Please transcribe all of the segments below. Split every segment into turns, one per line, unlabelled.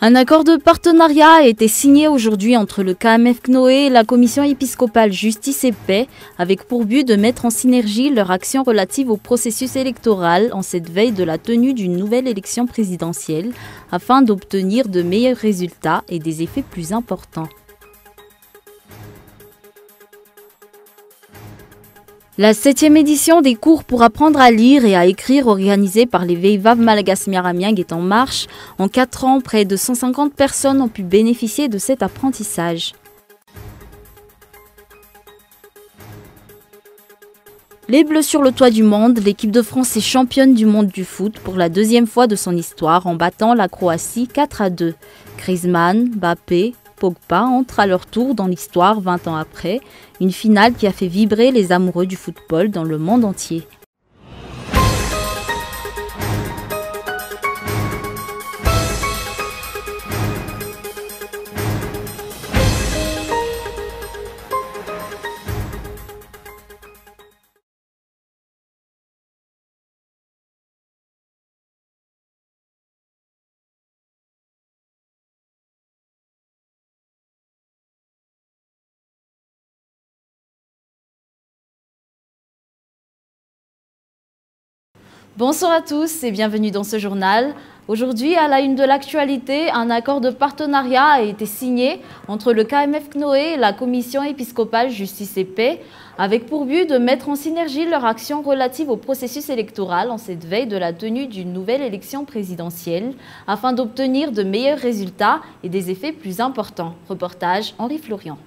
Un accord de partenariat a été signé aujourd'hui entre le KMF CNOE et la Commission épiscopale Justice et Paix, avec pour but de mettre en synergie leurs actions relatives au processus électoral en cette veille de la tenue d'une nouvelle élection présidentielle, afin d'obtenir de meilleurs résultats et des effets plus importants. La 7e édition des cours pour apprendre à lire et à écrire organisée par les Veivav Malagas Miaramiang est en marche. En 4 ans, près de 150 personnes ont pu bénéficier de cet apprentissage. Les Bleus sur le toit du monde, l'équipe de France est championne du monde du foot pour la 2e fois de son histoire en battant la Croatie 4-2. Griezmann, Mbappé, Pogba entrent à leur tour dans l'histoire 20 ans après, une finale qui a fait vibrer les amoureux du football dans le monde entier. Bonsoir à tous et bienvenue dans ce journal. Aujourd'hui, à la une de l'actualité, un accord de partenariat a été signé entre le KMF CNOE et la Commission épiscopale Justice et Paix, avec pour but de mettre en synergie leurs actions relatives au processus électoral en cette veille de la tenue d'une nouvelle élection présidentielle, afin d'obtenir de meilleurs résultats et des effets plus importants. Reportage Henri Florian.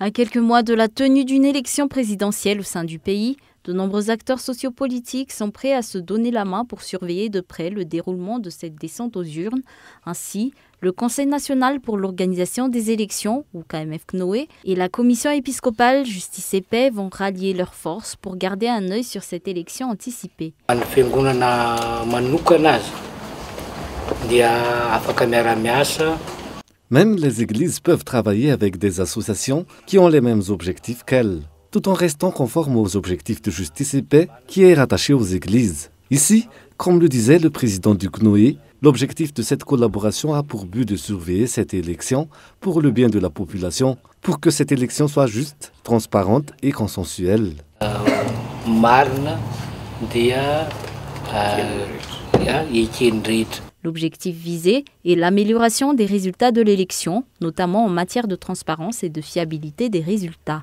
À quelques mois de la tenue d'une élection présidentielle au sein du pays, de nombreux acteurs sociopolitiques sont prêts à se donner la main pour surveiller de près le déroulement de cette descente aux urnes. Ainsi, le Conseil national pour l'organisation des élections, ou KMF CNOE, et la Commission épiscopale Justice et Paix vont rallier leurs forces pour garder un œil sur cette élection anticipée.
Même les églises peuvent travailler avec des associations qui ont les mêmes objectifs qu'elles, tout en restant conformes aux objectifs de justice et paix qui est rattaché aux églises. Ici, comme le disait le président du CNOE, l'objectif de cette collaboration a pour but de surveiller cette élection pour le bien de la population, pour que cette élection soit juste, transparente et consensuelle.
L'objectif visé est l'amélioration des résultats de l'élection, notamment en matière de transparence et de fiabilité des résultats.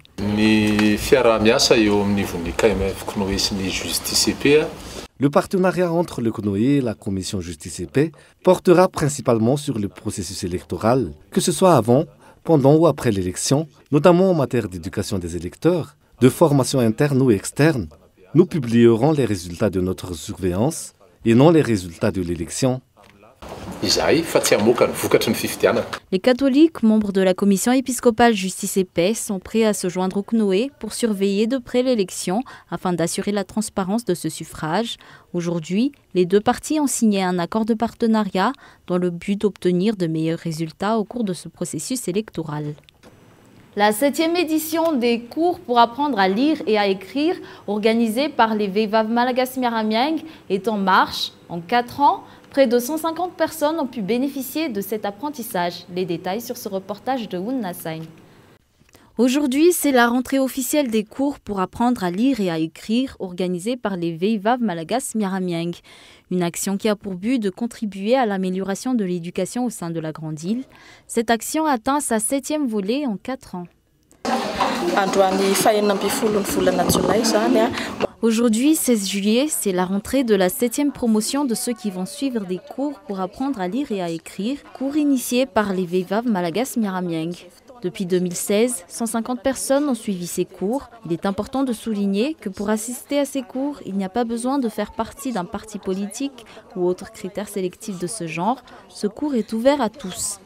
Le partenariat entre le CNOE et la Commission Justice et Paix portera principalement sur le processus électoral, que ce soit avant, pendant ou après l'élection, notamment en matière d'éducation des électeurs, de formation interne ou externe. Nous publierons les résultats de notre surveillance et non les résultats de l'élection.
Les catholiques, membres de la Commission épiscopale Justice et Paix, sont prêts à se joindre au CNOE pour surveiller de près l'élection afin d'assurer la transparence de ce suffrage. Aujourd'hui, les deux parties ont signé un accord de partenariat dans le but d'obtenir de meilleurs résultats au cours de ce processus électoral. La 7e édition des cours pour apprendre à lire et à écrire, organisée par les Veivav Malagas Miaramiang, est en marche. En 4 ans, près de 150 personnes ont pu bénéficier de cet apprentissage. Les détails sur ce reportage de Woun Nassain. Aujourd'hui, c'est la rentrée officielle des cours pour apprendre à lire et à écrire, organisée par les Veivav Malagas Miaramiang. Une action qui a pour but de contribuer à l'amélioration de l'éducation au sein de la Grande Île. Cette action atteint sa 7e volée en 4 ans. Aujourd'hui, 16 juillet, c'est la rentrée de la 7e promotion de ceux qui vont suivre des cours pour apprendre à lire et à écrire, cours initiés par les Veivav Malagas Miaramiang. Depuis 2016, 150 personnes ont suivi ces cours. Il est important de souligner que pour assister à ces cours, il n'y a pas besoin de faire partie d'un parti politique ou autre critère sélectif de ce genre. Ce cours est ouvert à tous.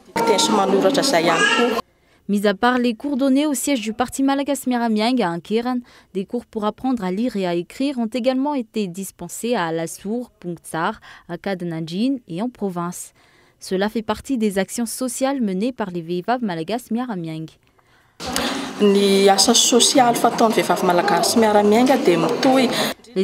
Mis à part les cours donnés au siège du parti Malagas Miaramiang à Ankeran, des cours pour apprendre à lire et à écrire ont également été dispensés à Alassour, Pungtsar, à Kadenadjin et en province. Cela fait partie des actions sociales menées par les Veivav Malagas Miaramiang. Les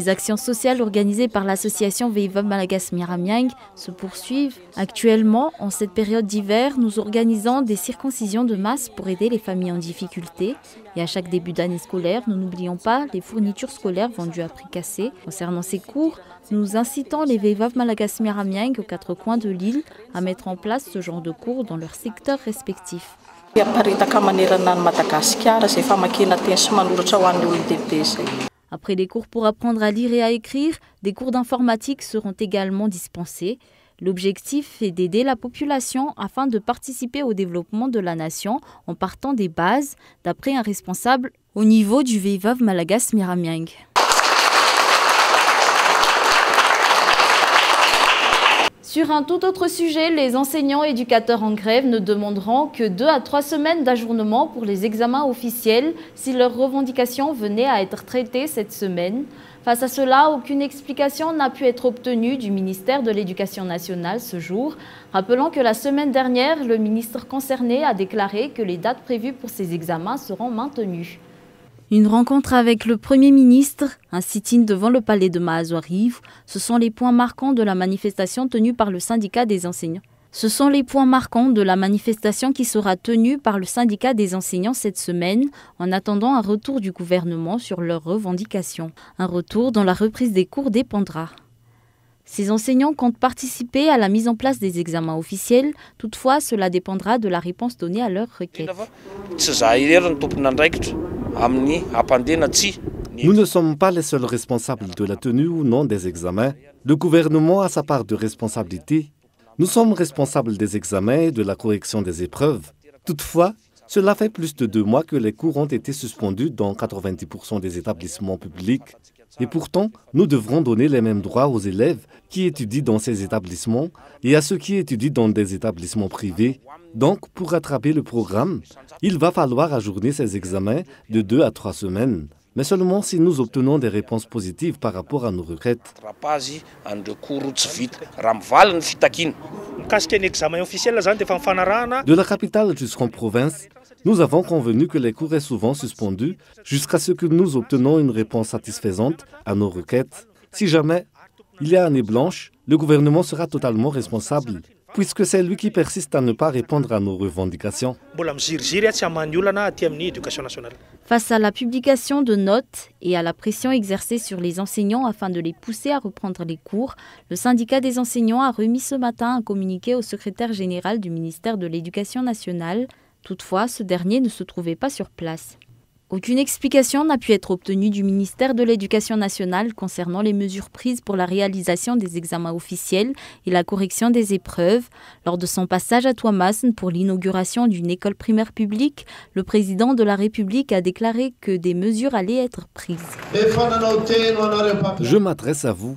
actions sociales organisées par l'association Veivav Malagas Miramiang se poursuivent. Actuellement, en cette période d'hiver, nous organisons des circoncisions de masse pour aider les familles en difficulté. Et à chaque début d'année scolaire, nous n'oublions pas les fournitures scolaires vendues à prix cassé. Concernant ces cours, nous incitons les Veivav Malagas Miramiang aux 4 coins de l'île à mettre en place ce genre de cours dans leurs secteurs respectifs. Après les cours pour apprendre à lire et à écrire, des cours d'informatique seront également dispensés. L'objectif est d'aider la population afin de participer au développement de la nation en partant des bases, d'après un responsable au niveau du Veivav Malagas Miramiang. Sur un tout autre sujet, les enseignants éducateurs en grève ne demanderont que 2 à 3 semaines d'ajournement pour les examens officiels si leurs revendications venaient à être traitées cette semaine. Face à cela, aucune explication n'a pu être obtenue du ministère de l'Éducation nationale ce jour, rappelant que la semaine dernière, le ministre concerné a déclaré que les dates prévues pour ces examens seront maintenues. Une rencontre avec le Premier ministre, un sit-in devant le palais de Mahazouariv, ce sont les points marquants de la manifestation tenue par le syndicat des enseignants. Ce sont les points marquants de la manifestation qui sera tenue par le syndicat des enseignants cette semaine, en attendant un retour du gouvernement sur leurs revendications. Un retour dont la reprise des cours dépendra. Ces enseignants comptent participer à la mise en place des examens officiels, toutefois cela dépendra de la réponse donnée à leurs requêtes.
Nous ne sommes pas les seuls responsables de la tenue ou non des examens. Le gouvernement a sa part de responsabilité. Nous sommes responsables des examens et de la correction des épreuves. Toutefois, cela fait plus de 2 mois que les cours ont été suspendus dans 90% des établissements publics. Et pourtant, nous devrons donner les mêmes droits aux élèves qui étudient dans ces établissements et à ceux qui étudient dans des établissements privés. Donc, pour rattraper le programme, il va falloir ajourner ces examens de 2 à 3 semaines. Mais seulement si nous obtenons des réponses positives par rapport à nos requêtes. De la capitale jusqu'en province, nous avons convenu que les cours est souvent suspendus jusqu'à ce que nous obtenons une réponse satisfaisante à nos requêtes. Si jamais il y a année blanche, le gouvernement sera totalement responsable, puisque c'est lui qui persiste à ne pas répondre à nos revendications.
Face à la publication de notes et à la pression exercée sur les enseignants afin de les pousser à reprendre les cours, le syndicat des enseignants a remis ce matin un communiqué au secrétaire général du ministère de l'Éducation nationale. Toutefois, ce dernier ne se trouvait pas sur place. Aucune explication n'a pu être obtenue du ministère de l'Éducation nationale concernant les mesures prises pour la réalisation des examens officiels et la correction des épreuves. Lors de son passage à Tuamasen pour l'inauguration d'une école primaire publique, le président de la République a déclaré que des mesures allaient être prises.
Je m'adresse à vous,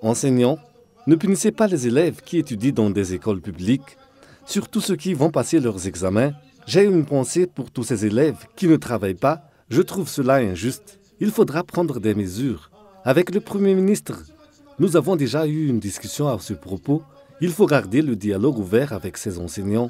enseignants. Ne punissez pas les élèves qui étudient dans des écoles publiques, surtout ceux qui vont passer leurs examens. J'ai une pensée pour tous ces élèves qui ne travaillent pas. Je trouve cela injuste. Il faudra prendre des mesures. Avec le Premier ministre, nous avons déjà eu une discussion à ce propos. Il faut garder le dialogue ouvert avec ces enseignants.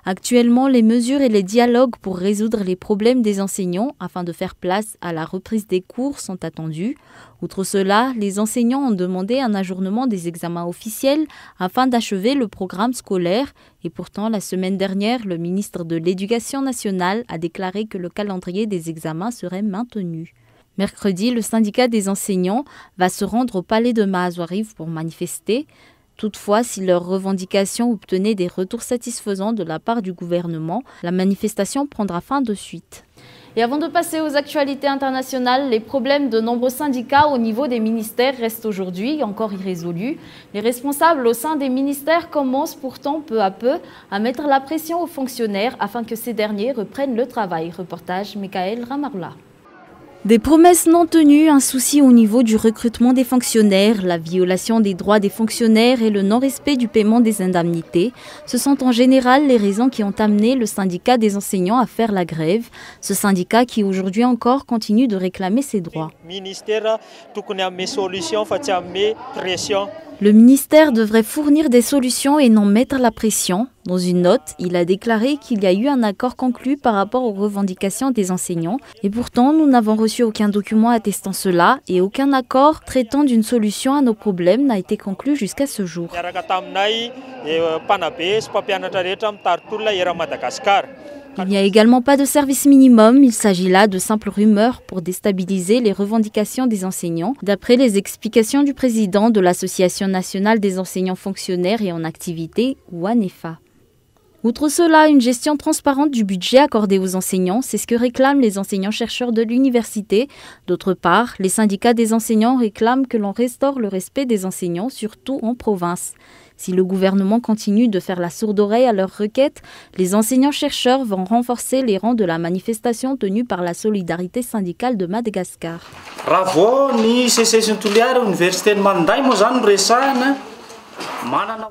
Actuellement, les mesures et les dialogues pour résoudre les problèmes des enseignants afin de faire place à la reprise des cours sont attendus. Outre cela, les enseignants ont demandé un ajournement des examens officiels afin d'achever le programme scolaire. Et pourtant, la semaine dernière, le ministre de l'Éducation nationale a déclaré que le calendrier des examens serait maintenu. Mercredi, le syndicat des enseignants va se rendre au palais de Mahazouariv pour manifester. Toutefois, si leurs revendications obtenaient des retours satisfaisants de la part du gouvernement, la manifestation prendra fin de suite. Et avant de passer aux actualités internationales, les problèmes de nombreux syndicats au niveau des ministères restent aujourd'hui encore irrésolus. Les responsables au sein des ministères commencent pourtant peu à peu à mettre la pression aux fonctionnaires afin que ces derniers reprennent le travail. Reportage Michael Ramarla. Des promesses non tenues, un souci au niveau du recrutement des fonctionnaires, la violation des droits des fonctionnaires et le non-respect du paiement des indemnités. Ce sont en général les raisons qui ont amené le syndicat des enseignants à faire la grève. Ce syndicat qui aujourd'hui encore continue Le ministère devrait fournir des solutions et non mettre la pression. Dans une note, il a déclaré qu'il y a eu un accord conclu par rapport aux revendications des enseignants. Et pourtant, nous n'avons reçu aucun document attestant cela et aucun accord traitant d'une solution à nos problèmes n'a été conclu jusqu'à ce jour. Il n'y a également pas de service minimum, il s'agit là de simples rumeurs pour déstabiliser les revendications des enseignants, d'après les explications du président de l'Association nationale des enseignants fonctionnaires et en activité, ou ANEFA. Outre cela, une gestion transparente du budget accordé aux enseignants, c'est ce que réclament les enseignants-chercheurs de l'université. D'autre part, les syndicats des enseignants réclament que l'on restaure le respect des enseignants, surtout en province. Si le gouvernement continue de faire la sourde oreille à leurs requêtes, les enseignants-chercheurs vont renforcer les rangs de la manifestation tenue par la solidarité syndicale de Madagascar.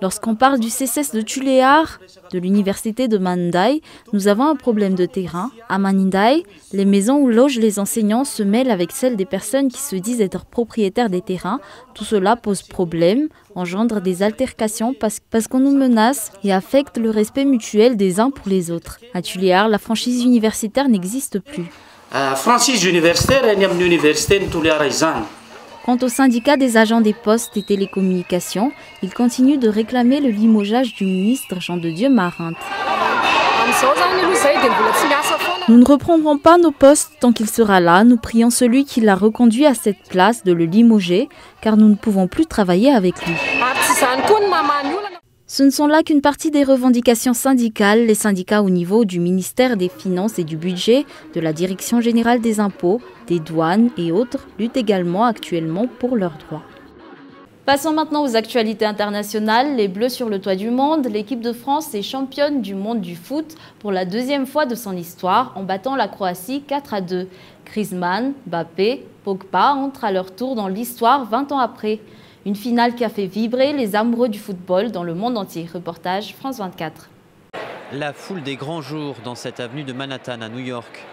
Lorsqu'on parle du CCS de Tuléar, de l'université de Mandai, nous avons un problème de terrain. À Mandai, les maisons où logent les enseignants se mêlent avec celles des personnes qui se disent être propriétaires des terrains. Tout cela pose problème, engendre des altercations parce qu'on nous menace et affecte le respect mutuel des uns pour les autres. À Tuléar, la franchise universitaire n'existe plus. Quant au syndicat des agents des postes et télécommunications, il continue de réclamer le limogeage du ministre Jean de Dieu Marinte. Nous ne reprendrons pas nos postes tant qu'il sera là. Nous prions celui qui l'a reconduit à cette place de le limoger, car nous ne pouvons plus travailler avec lui. Ce ne sont là qu'une partie des revendications syndicales. Les syndicats au niveau du ministère des Finances et du Budget, de la Direction générale des impôts, des douanes et autres luttent également actuellement pour leurs droits. Passons maintenant aux actualités internationales. Les Bleus sur le toit du monde. L'équipe de France est championne du monde du foot pour la deuxième fois de son histoire en battant la Croatie 4-2. Griezmann, Mbappé, Pogba entrent à leur tour dans l'histoire 20 ans après. Une finale qui a fait vibrer les amoureux du football dans le monde entier. Reportage France 24.
La foule des grands jours dans cette avenue de Manhattan à New York.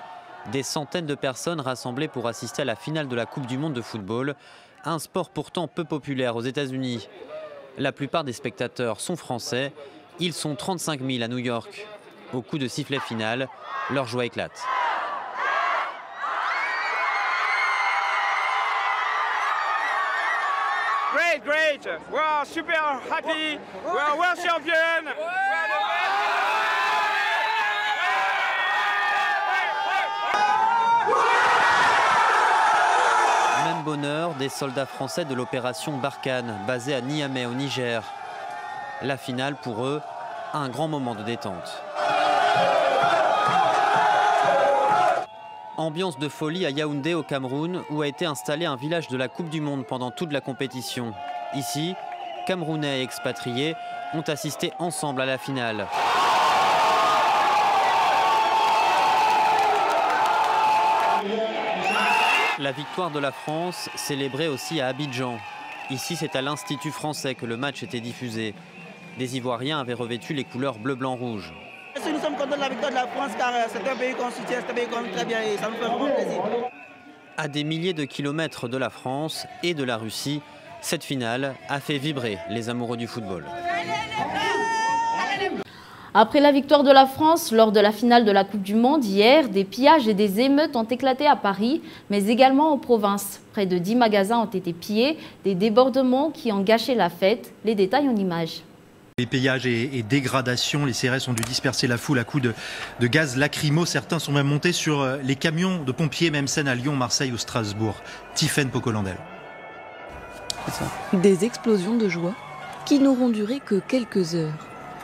Des centaines de personnes rassemblées pour assister à la finale de la Coupe du monde de football, un sport pourtant peu populaire aux États-Unis. La plupart des spectateurs sont français. Ils sont 35 000 à New York. Au coup de sifflet final, leur joie éclate.
Great! We are super happy. We are world champion.
Même bonheur des soldats français de l'opération Barkhane, basée à Niamey au Niger. La finale pour eux, un grand moment de détente. Ambiance de folie à Yaoundé au Cameroun, où a été installé un village de la Coupe du Monde pendant toute la compétition. Ici, Camerounais et expatriés ont assisté ensemble à la finale. La victoire de la France célébrée aussi à Abidjan. Ici, c'est à l'Institut français que le match était diffusé. Des Ivoiriens avaient revêtu les couleurs bleu, blanc, rouge.
Nous sommes contents de la victoire de la France car c'est un pays qu'on soutient, c'est un pays qu'on aime très bien et ça nous fait vraiment plaisir.
À des milliers de kilomètres de la France et de la Russie, cette finale a fait vibrer les amoureux du football.
Après la victoire de la France lors de la finale de la Coupe du Monde hier, des pillages et des émeutes ont éclaté à Paris, mais également en province. Près de 10 magasins ont été pillés, des débordements qui ont gâché la fête. Les détails en images.
Les pillages et dégradations, les CRS ont dû disperser la foule à coups de gaz lacrymo. Certains sont même montés sur les camions de pompiers, même scène à Lyon, Marseille ou Strasbourg. Tiffaine Pocolandel.
Des explosions de joie qui n'auront duré que quelques heures.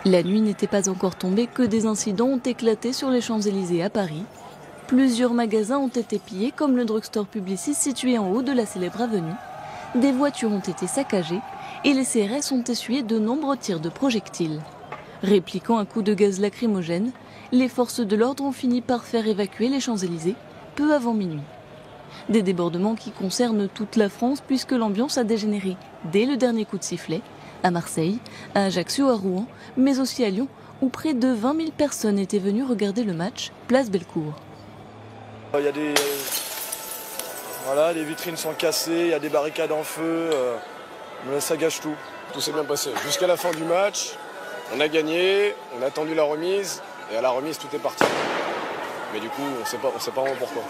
La nuit n'était pas encore tombée que des incidents ont éclaté sur les Champs-Élysées à Paris. Plusieurs magasins ont été pillés, comme le drugstore Publicis situé en haut de la célèbre avenue. Des voitures ont été saccagées et les CRS ont essuyé de nombreux tirs de projectiles. Répliquant un coup de gaz lacrymogène, les forces de l'ordre ont fini par faire évacuer les Champs-Élysées peu avant minuit. Des débordements qui concernent toute la France puisque l'ambiance a dégénéré dès le dernier coup de sifflet, à Marseille, à Ajaccio, à Rouen, mais aussi à Lyon, où près de 20 000 personnes étaient venues regarder le match, place Bellecour.
Il y a des... Voilà, les vitrines sont cassées, il y a des barricades en feu, ça gâche tout. tout s'est bien passé. Jusqu'à la fin du match, on a gagné, on a attendu la remise, et à la remise, tout est parti. Mais du coup, on ne sait pas vraiment pourquoi.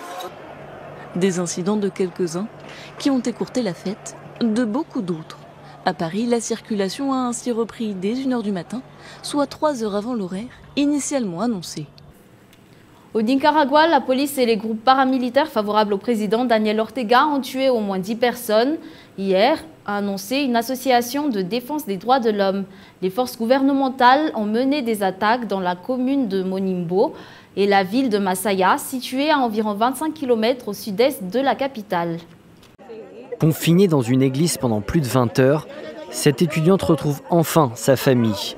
Des incidents de quelques-uns qui ont écourté la fête de beaucoup d'autres. À Paris, la circulation a ainsi repris dès 1h du matin, soit 3 heures avant l'horaire initialement annoncé.
Au Nicaragua, la police et les groupes paramilitaires favorables au président Daniel Ortega ont tué au moins 10 personnes. Hier, a annoncé une association de défense des droits de l'homme. Les forces gouvernementales ont mené des attaques dans la commune de Monimbo et la ville de Masaya, située à environ 25 km au sud-est de la capitale.
Confinée dans une église pendant plus de 20 heures, cette étudiante retrouve enfin sa famille.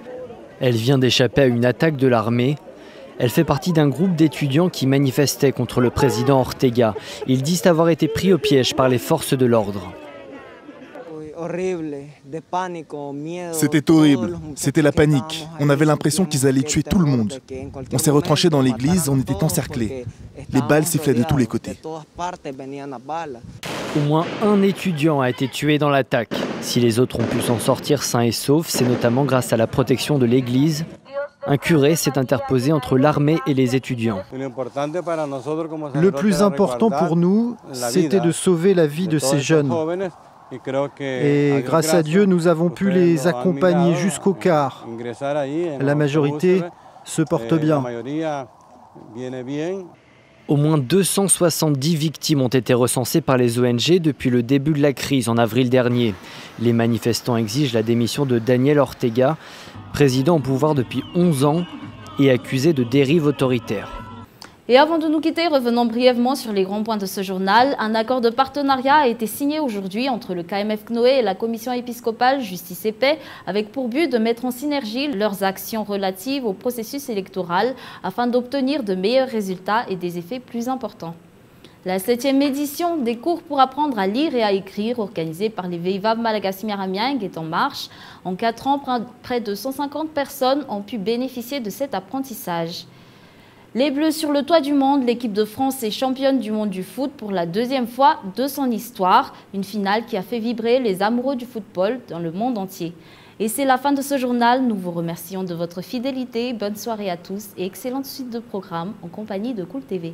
Elle vient d'échapper à une attaque de l'armée. Elle fait partie d'un groupe d'étudiants qui manifestaient contre le président Ortega. Ils disent avoir été pris au piège par les forces de l'ordre.
C'était horrible, c'était la panique. On avait l'impression qu'ils allaient tuer tout le monde. On s'est retranchés dans l'église, on était encerclés. Les balles sifflaient de tous les côtés.
Au moins un étudiant a été tué dans l'attaque. Si les autres ont pu s'en sortir sains et saufs, c'est notamment grâce à la protection de l'église. Un curé s'est interposé entre l'armée et les étudiants.
Le plus important pour nous, c'était de sauver la vie de ces jeunes. Et grâce à Dieu, nous avons pu les accompagner jusqu'au quart. La majorité se porte bien.
Au moins 270 victimes ont été recensées par les ONG depuis le début de la crise en avril dernier. Les manifestants exigent la démission de Daniel Ortega, président au pouvoir depuis 11 ans et accusé de dérive autoritaire.
Et avant de nous quitter, revenons brièvement sur les grands points de ce journal. Un accord de partenariat a été signé aujourd'hui entre le KMF CNOE et la Commission épiscopale Justice et Paix, avec pour but de mettre en synergie leurs actions relatives au processus électoral afin d'obtenir de meilleurs résultats et des effets plus importants. La 7e édition des cours pour apprendre à lire et à écrire, organisée par les Veivav Malagasy Miaramiang, est en marche. En 4 ans, près de 150 personnes ont pu bénéficier de cet apprentissage. Les Bleus sur le toit du monde, l'équipe de France est championne du monde du foot pour la 2e fois de son histoire. Une finale qui a fait vibrer les amoureux du football dans le monde entier. Et c'est la fin de ce journal. Nous vous remercions de votre fidélité. Bonne soirée à tous et excellente suite de programmes en compagnie de Cool TV.